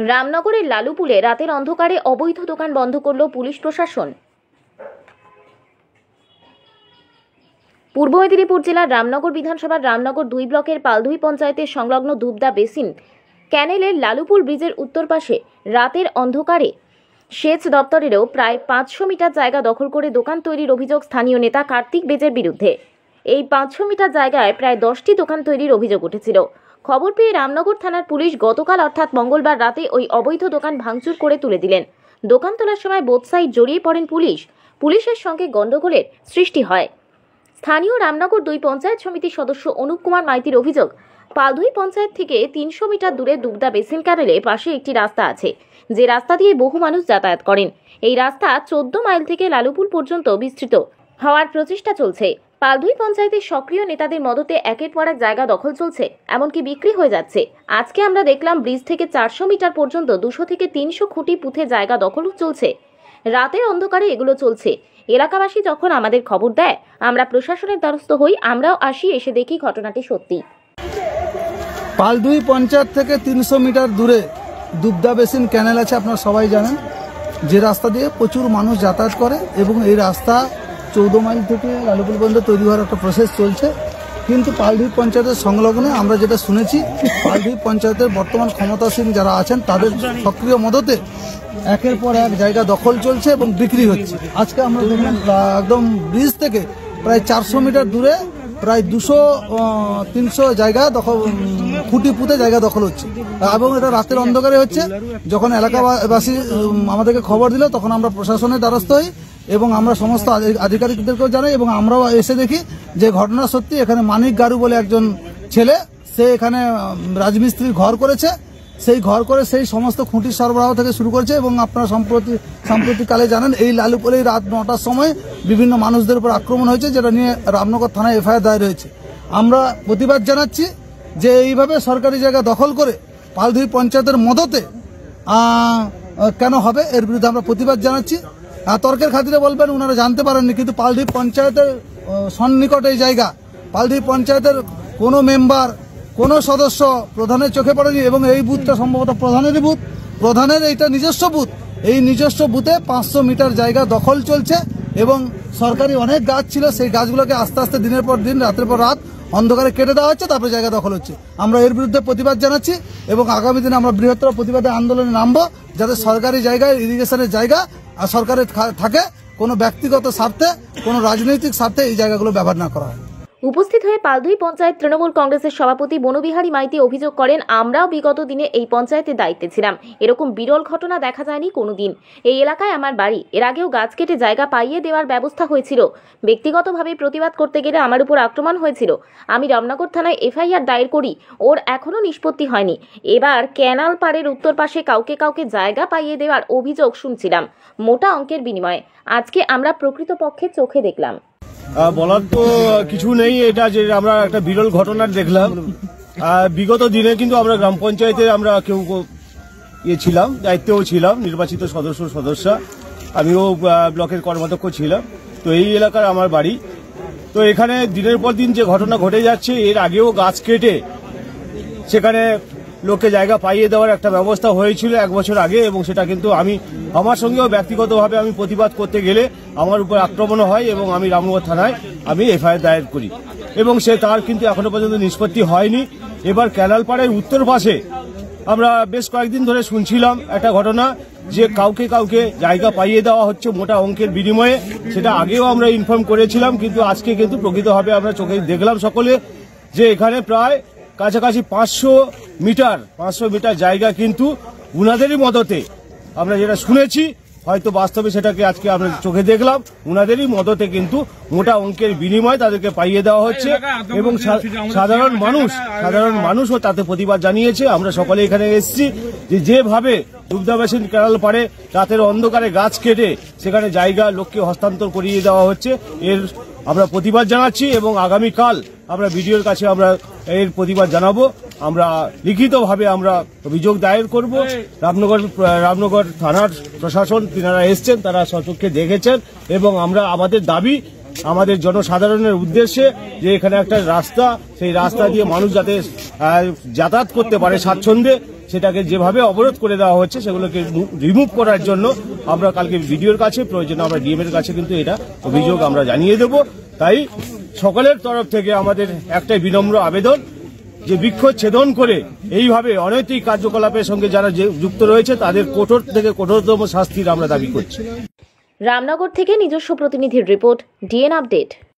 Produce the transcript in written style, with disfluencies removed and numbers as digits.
রামনগরের লালুপুলে রাতের অন্ধকারে অবৈধ দোকান বন্ধ করল পুলিশ প্রশাসন। পূর্ব মেদিনীপুর জেলার রামনগর বিধানসভার রামনগর 2 ব্লকের পালধুই পঞ্চায়েতের সংলগ্ন দুবদা বেসিন ক্যানেলের লালুপুল ব্রিজের উত্তর পাশে রাতের অন্ধকারে সেচ দপ্তরেরও প্রায় 500 মিটার জায়গা দখল করে দোকান তৈরির অভিযোগ স্থানীয় নেতা কার্তিক বেজের বিরুদ্ধে। এই 500 মিটার জায়গায় প্রায় 10টি দোকান তৈরির অভিযোগ উঠেছিল। খবর পেয়ে রামনগর থানার পুলিশ গতকাল অর্থাৎ মঙ্গলবার রাতে ওই অবৈধ দোকান ভাঙচুর করে তুলে দিলেন। দোকান তোলার সময় বোথ সাইড জড়িয়ে পড়েন পুলিশের সঙ্গে গন্ডগোলের সৃষ্টি হয়। স্থানীয় রামনগর 2 পঞ্চায়েত সমিতির সদস্য অনুপ কুমার মাইতির অভিযোগ, পালধুই পঞ্চায়েত থেকে 300 মিটার দূরে দুবদা বেসিন ক্যানেলে পাশে একটি রাস্তা আছে, যে রাস্তা দিয়ে বহু মানুষ যাতায়াত করেন। এই রাস্তা 14 মাইল থেকে লালুপুল পর্যন্ত বিস্তৃত হওয়ার প্রচেষ্টা চলছে। পালধুই পঞ্চায়েতের সক্রিয় নেতাদের মদতে একের পর এক জায়গা দখল চলছে, এমনকি বিক্রি হয়ে যাচ্ছে। আজকে আমরা দেখলাম ব্রিজ থেকে 400 মিটার পর্যন্ত 200 থেকে 300 খুঁটি পুঁতে জায়গা দখল চলছে। রাতের অন্ধকারে এগুলো চলছে। এলাকাবাসী যখন আমাদের খবর দেয়, আমরা প্রশাসনের দ্বারস্থ হই, আমরাও আসি, এসে দেখি ঘটনাটি সত্যি। পালধুই পঞ্চায়েত থেকে 300 মিটার দূরে দুবদা বেসিন ক্যানেল আছে, আপনারা সবাই জানেন, যে রাস্তা দিয়ে প্রচুর মানুষ যাতায়াত করে এবং এই রাস্তা 14 মাইল থেকে লালুপুল পর্যন্ত তৈরি হওয়ার একটা প্রসেস চলছে। কিন্তু পালধুই পঞ্চায়েতের সংলগ্নে আমরা যেটা শুনেছি, পালধুই পঞ্চায়েতের বর্তমান ক্ষমতাসীন যারা আছেন তাদের সক্রিয় মদতে একের পর এক জায়গা দখল চলছে এবং বিক্রি হচ্ছে। আজকে আমরা দেখলাম একদম ব্রিজ থেকে প্রায় 400 মিটার দূরে প্রায় 200-300 জায়গা দখল, খুঁটি পুঁতে জায়গা দখল হচ্ছে এবং এটা রাতের অন্ধকারে হচ্ছে। যখন এলাকাবাসী আমাদেরকে খবর দিল, তখন আমরা প্রশাসনের দ্বারস্থ হই এবং আমরা সমস্ত আধিকারিকদেরকেও জানাই এবং আমরাও এসে দেখি যে ঘটনা সত্যি। এখানে মানিক গারু বলে একজন ছেলে, সে এখানে রাজমিস্ত্রির ঘর করেছে, সেই ঘর করে সেই সমস্ত খুঁটি সরবরাহ থেকে শুরু করেছে। এবং আপনারা সাম্প্রতিককালে জানেন, এই লালুপুলে রাত 9টার সময় বিভিন্ন মানুষদের উপর আক্রমণ হয়েছে, যেটা নিয়ে রামনগর থানায় এফআইআর দায়ের হয়েছে। আমরা প্রতিবাদ জানাচ্ছি যে এইভাবে সরকারি জায়গা দখল করে পালধুই পঞ্চায়েতের মদতে কেন হবে, এর বিরুদ্ধে আমরা প্রতিবাদ জানাচ্ছি। তর্কের খাতিরে বলবেন ওনারা জানতে পারেননি, কিন্তু পালধুই পঞ্চায়েতের সন্নিকট এই জায়গা, পালধুই পঞ্চায়েতের কোনো মেম্বার, কোনো সদস্য প্রধানের চোখে পড়েনি এবং এই বুথটা সম্ভবত প্রধানেরই বুথ, প্রধানের এইটা নিজস্ব বুথ। এই নিজস্ব বুথে 500 মিটার জায়গা দখল চলছে এবং সরকারি অনেক গাছ ছিল, সেই গাছগুলোকে আস্তে আস্তে দিনের পর দিন, রাতের পর রাত অন্ধকারে কেটে দেওয়া হচ্ছে, তারপরে জায়গা দখল হচ্ছে। আমরা এর বিরুদ্ধে প্রতিবাদ জানাচ্ছি এবং আগামী দিনে আমরা বৃহত্তর প্রতিবাদে আন্দোলনে নামবো, যাতে সরকারি জায়গায়, ইরিগেশনের জায়গা আর সরকারের থাকে, কোনো ব্যক্তিগত স্বার্থে, কোনো রাজনৈতিক স্বার্থে এই জায়গাগুলো ব্যবহার না করা হয়। উপস্থিত হয়ে পালধুই পঞ্চায়েত তৃণমূল কংগ্রেসের সভাপতি বনবিহারী মাইতি অভিযোগ করেন, আমরাও বিগত দিনে এই পঞ্চায়েতের দায়িত্বে ছিলাম, এরকম বিরল ঘটনা দেখা যায়নি কোনোদিন। এই এলাকায় আমার বাড়ি, এর আগেও গাছ কেটে জায়গা পাইয়ে দেওয়ার ব্যবস্থা হয়েছিল। ব্যক্তিগতভাবে প্রতিবাদ করতে গেলে আমার উপর আক্রমণ হয়েছিল। আমি রামনগর থানায় এফআইআর দায়ের করি, ওর এখনো নিষ্পত্তি হয়নি। এবার ক্যানাল পাড়ের উত্তর পাশে কাউকে জায়গা পাইয়ে দেওয়ার অভিযোগ শুনছিলাম মোটা অঙ্কের বিনিময়ে। আজকে আমরা প্রকৃতপক্ষে চোখে দেখলাম। বলার তো কিছু নেই, এটা যে আমরা একটা বিরল ঘটনা দেখলাম। বিগত দিনে কিন্তু আমরা গ্রাম পঞ্চায়েতে আমরা কেউ ছিলাম, দায়িত্বেও ছিলাম, নির্বাচিত সদস্য, আমিও ব্লকের কর্মাধ্যক্ষ ছিলাম। তো এই এলাকার আমার বাড়ি। তো এখানে দিনের পর দিন যে ঘটনা ঘটে যাচ্ছে, এর আগেও গাছ কেটে সেখানে লোককে জায়গা পাইয়ে দেওয়ার একটা ব্যবস্থা হয়েছিল 1 বছর আগে, এবং সেটা কিন্তু আমার সঙ্গেও ব্যক্তিগতভাবে আমি প্রতিবাদ করতে গেলে আমার উপর আক্রমণ হয় এবং আমি রামনগর থানায় এফআইআর দায়ের করি এবং তার কিন্তু এখনো পর্যন্ত নিষ্পত্তি হয়নি। এবার ক্যানাল পাড়ের উত্তর পাশে আমরা বেশ কয়েকদিন ধরে শুনছিলাম একটা ঘটনা, যে কাউকে জায়গা পাইয়ে দেওয়া হচ্ছে মোটা অঙ্কের বিনিময়ে। সেটা আগেও আমরা ইনফর্ম করেছিলাম, কিন্তু আজকে কিন্তু প্রকৃতভাবে আমরা চোখে দেখলাম সকলে, যে এখানে প্রায় কাছাকাছি 500 মিটার জায়গা কিন্তু উনাদেরই মদতে, আমরা যেটা শুনেছি, হয়তো বাস্তবে সেটাকে আজকে আমরা চোখে দেখলাম, উনাদেরই মদতে কিন্তু মোটা অঙ্কের বিনিময়ে তাদেরকে পাইয়ে দেওয়া হচ্ছে এবং সাধারণ মানুষও তাতে প্রতিবাদ জানিয়েছে। আমরা সকলে এখানে এসেছি, যেভাবে দুবদা বেসিন ক্যানাল পাড়ে রাতের অন্ধকারে গাছ কেটে সেখানে জায়গা লোককে হস্তান্তর করিয়ে দেওয়া হচ্ছে, এর আমরা প্রতিবাদ জানাচ্ছি এবং আগামীকাল আমরা বিডিওর কাছে আমরা এর প্রতিবাদ জানাবো। আমরা লিখিতভাবে আমরা অভিযোগ দায়ের করব। রামনগর থানার প্রশাসন তিনারা এসছেন, তারা সচক্ষে দেখেছেন এবং আমরা আমাদের দাবি আমাদের জনসাধারণের উদ্দেশ্যে, যে এখানে একটা রাস্তা, সেই রাস্তা দিয়ে মানুষ যাতে যাতায়াত করতে পারে স্বাচ্ছন্দ্যে, সেটাকে যেভাবে অবরোধ করে দেওয়া হচ্ছে সেগুলোকে রিমুভ করার জন্য আমরা কালকে ভিডিওর কাছে প্রয়োজনে আমরা ডিএম এর কাছে কিন্তু এটা অভিযোগ আমরা জানিয়ে দেব। তাই সকলের তরফ থেকে আমাদের একটাই বিনম্র আবেদন যে বৃক্ষচ্ছেদন করে এইভাবে অনৈতিক কার্যকলাপের সঙ্গে যারা যুক্ত রয়েছে তাদের কঠোর থেকে কঠোরতম শাস্তির আমরা দাবি করছি। রামনগর থেকে নিজস্ব প্রতিনিধির রিপোর্ট, ডিএন আপডেট।